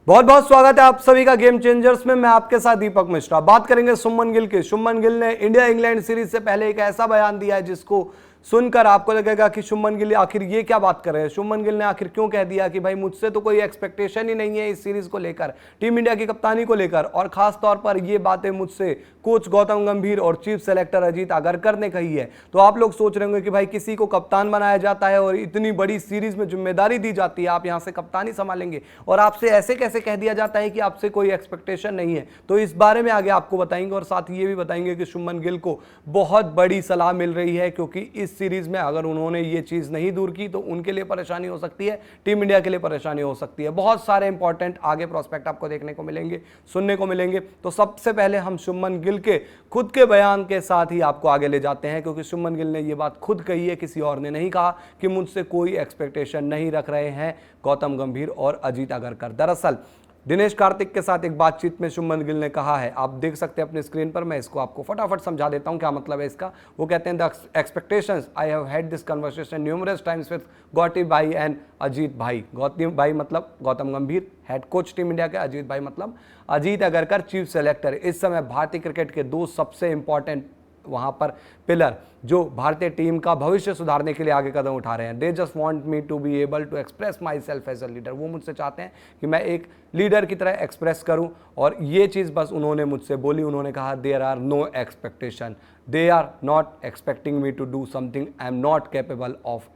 बहुत बहुत स्वागत है आप सभी का गेम चेंजर्स में। मैं आपके साथ दीपक मिश्रा। बात करेंगे शुभमन गिल की। शुभमन गिल ने इंडिया इंग्लैंड सीरीज से पहले एक ऐसा बयान दिया है जिसको सुनकर आपको लगेगा कि शुभमन गिल आखिर ये क्या बात कर रहे हैं। शुभमन गिल ने आखिर क्यों कह दिया कि भाई मुझसे तो कोई एक्सपेक्टेशन ही नहीं है इस सीरीज को लेकर, टीम इंडिया की कप्तानी को लेकर, और खास तौर पर ये बातें मुझसे कोच गौतम गंभीर और चीफ सेलेक्टर अजीत आगरकर ने कही है। तो आप लोग सोच रहे होंगे कि भाई किसी को कप्तान बनाया जाता है और इतनी बड़ी सीरीज में जिम्मेदारी दी जाती है, आप यहां से कप्तानी संभालेंगे और आपसे ऐसे कैसे कह दिया जाता है कि आपसे कोई एक्सपेक्टेशन नहीं है। तो इस बारे में आगे आपको बताएंगे और साथ ये भी बताएंगे कि शुभमन गिल को बहुत बड़ी सलाह मिल रही है, क्योंकि इस सीरीज में अगर उन्होंने ये चीज नहीं दूर की तो उनके लिए परेशानी हो सकती है, टीम इंडिया के लिए परेशानी हो सकती है। बहुत सारे इंपॉर्टेंट आगे प्रोस्पेक्ट आपको देखने को मिलेंगे, सुनने को मिलेंगे। तो सबसे पहले हम शुभमन गिल के खुद के बयान के साथ ही आपको आगे ले जाते हैं, क्योंकि शुभमन गिल ने यह बात खुद कही है, किसी और ने नहीं कहा कि मुझसे कोई एक्सपेक्टेशन नहीं रख रहे हैं गौतम गंभीर और अजीत आगरकर। दरअसल दिनेश कार्तिक के साथ एक बातचीत में शुभमन गिल ने कहा है, आप देख सकते हैं अपने स्क्रीन पर, मैं इसको आपको फटाफट समझा देता हूं क्या मतलब है इसका। वो कहते हैं the expectations I have had this conversation numerous times with Gauti भाई एंड अजीत भाई। गौतम भाई मतलब गौतम गंभीर हेड कोच टीम इंडिया के, अजीत भाई मतलब अजीत आगरकर चीफ सेलेक्टर। इस समय भारतीय क्रिकेट के दो सबसे इंपॉर्टेंट वहां पर पिलर जो भारतीय टीम का भविष्य सुधारने के लिए आगे कदम उठा रहे हैं। They just want me to be able to express myself as a leader. वो मुझसे चाहते हैं कि मैं एक लीडर की तरह एक्सप्रेस करूं, और ये चीज़ बस उन्होंने मुझसे बोली। उन्होंने कहा there are no expectation, they are not expecting me to do something I am not capable of.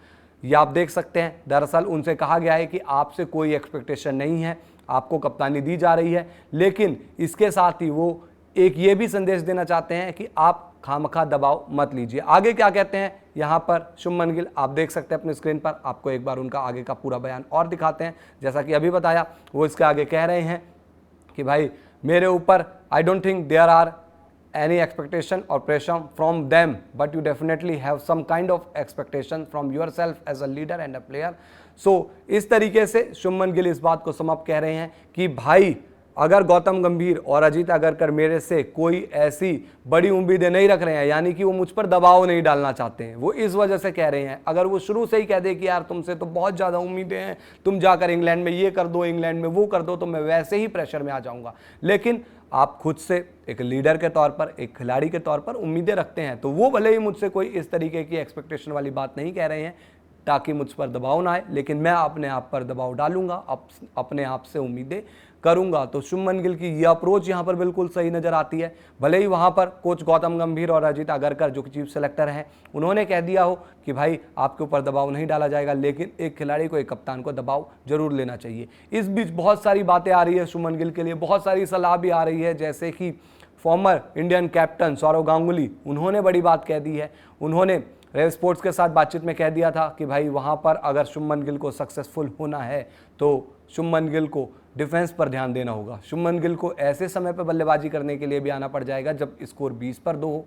ये आप देख सकते हैं, दरअसल उनसे कहा गया है कि आपसे कोई एक्सपेक्टेशन नहीं है, आपको कप्तानी दी जा रही है, लेकिन इसके साथ ही वो एक ये भी संदेश देना चाहते हैं कि आप खामखा दबाव मत लीजिए। आगे क्या कहते हैं यहां पर शुभमन गिल, आप देख सकते हैं अपने स्क्रीन पर। आपको एक बार उनका आगे का पूरा बयान और दिखाते हैं। जैसा कि अभी बताया, वो इसके आगे कह रहे हैं कि भाई मेरे ऊपर I don't think there are any expectation और pressure from them, but you definitely have some kind of expectation from yourself as a leader and a player. So इस तरीके से शुभमन गिल इस बात को समाप्त कह रहे हैं कि भाई अगर गौतम गंभीर और अजीत आगरकर मेरे से कोई ऐसी बड़ी उम्मीदें नहीं रख रहे हैं, यानी कि वो मुझ पर दबाव नहीं डालना चाहते हैं, वो इस वजह से कह रहे हैं। अगर वो शुरू से ही कह दे कि यार तुमसे तो बहुत ज़्यादा उम्मीदें हैं, तुम जाकर इंग्लैंड में ये कर दो, इंग्लैंड में वो कर दो, तो मैं वैसे ही प्रेशर में आ जाऊंगा। लेकिन आप खुद से एक लीडर के तौर पर, एक खिलाड़ी के तौर पर उम्मीदें रखते हैं, तो वो भले ही मुझसे कोई इस तरीके की एक्सपेक्टेशन वाली बात नहीं कह रहे हैं ताकि मुझ पर दबाव ना आए, लेकिन मैं अपने आप पर दबाव डालूंगा, अपने आप से उम्मीदें करूंगा। तो शुभमन गिल की यह अप्रोच यहां पर बिल्कुल सही नजर आती है। भले ही वहां पर कोच गौतम गंभीर और अजीत आगरकर जो कि चीफ सेलेक्टर हैं, उन्होंने कह दिया हो कि भाई आपके ऊपर दबाव नहीं डाला जाएगा, लेकिन एक खिलाड़ी को, एक कप्तान को दबाव जरूर लेना चाहिए। इस बीच बहुत सारी बातें आ रही है शुभमन गिल के लिए, बहुत सारी सलाह भी आ रही है, जैसे कि former Indian captain Sourav Ganguly, उन्होंने बड़ी बात कह दी है। उन्होंने रेव स्पोर्ट्स के साथ बातचीत में कह दिया था कि भाई वहाँ पर अगर शुभमन गिल को सक्सेसफुल होना है तो शुभमन गिल को डिफेंस पर ध्यान देना होगा। शुभमन गिल को ऐसे समय पर बल्लेबाजी करने के लिए भी आना पड़ जाएगा जब स्कोर 20 पर 2 हो,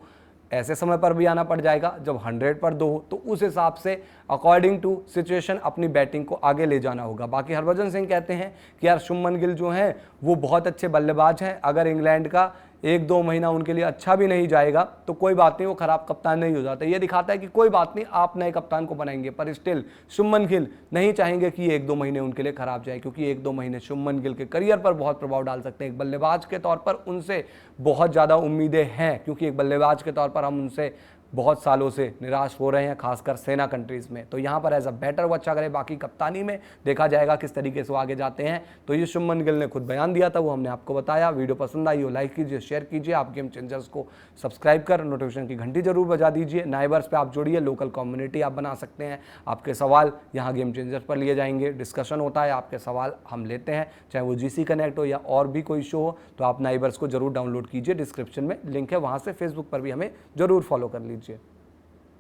ऐसे समय पर भी आना पड़ जाएगा जब 100 पर 2 हो। तो उस हिसाब से अकॉर्डिंग टू सिचुएशन अपनी बैटिंग को आगे ले जाना होगा। बाकी हरभजन सिंह कहते हैं कि यार शुभमन गिल जो हैं वो बहुत अच्छे बल्लेबाज हैं, अगर इंग्लैंड का 1-2 महीना उनके लिए अच्छा भी नहीं जाएगा तो कोई बात नहीं, वो खराब कप्तान नहीं हो जाता। ये दिखाता है कि कोई बात नहीं, आप नए कप्तान को बनाएंगे, पर स्टिल शुभमन गिल नहीं चाहेंगे कि 1-2 महीने उनके लिए खराब जाए, क्योंकि 1-2 महीने शुभमन गिल के करियर पर बहुत प्रभाव डाल सकते हैं। एक बल्लेबाज के तौर पर उनसे बहुत ज़्यादा उम्मीदें हैं, क्योंकि एक बल्लेबाज के तौर पर हम उनसे बहुत सालों से निराश हो रहे हैं, खासकर सेना कंट्रीज़ में। तो यहाँ पर एज अ बैटर वो अच्छा करे, बाकी कप्तानी में देखा जाएगा किस तरीके से वो आगे जाते हैं। तो ये शुभमन गिल ने खुद बयान दिया था, वो हमने आपको बताया। वीडियो पसंद आई हो लाइक कीजिए, शेयर कीजिए, आप गेम चेंजर्स को सब्सक्राइब कर नोटिफिकेशन की घंटी जरूर बजा दीजिए। नाइबर्स पे आप जुड़िए, लोकल कम्युनिटी आप बना सकते हैं। आपके सवाल यहाँ गेम चेंजर्स पर लिए जाएंगे, डिस्कशन होता है, आपके सवाल हम लेते हैं, चाहे वो GC कनेक्ट हो या और भी कोई शो हो। तो आप नाइबर्स को जरूर डाउनलोड कीजिए, डिस्क्रिप्शन में लिंक है, वहाँ से फेसबुक पर भी हमें जरूर फॉलो कर लीजिए।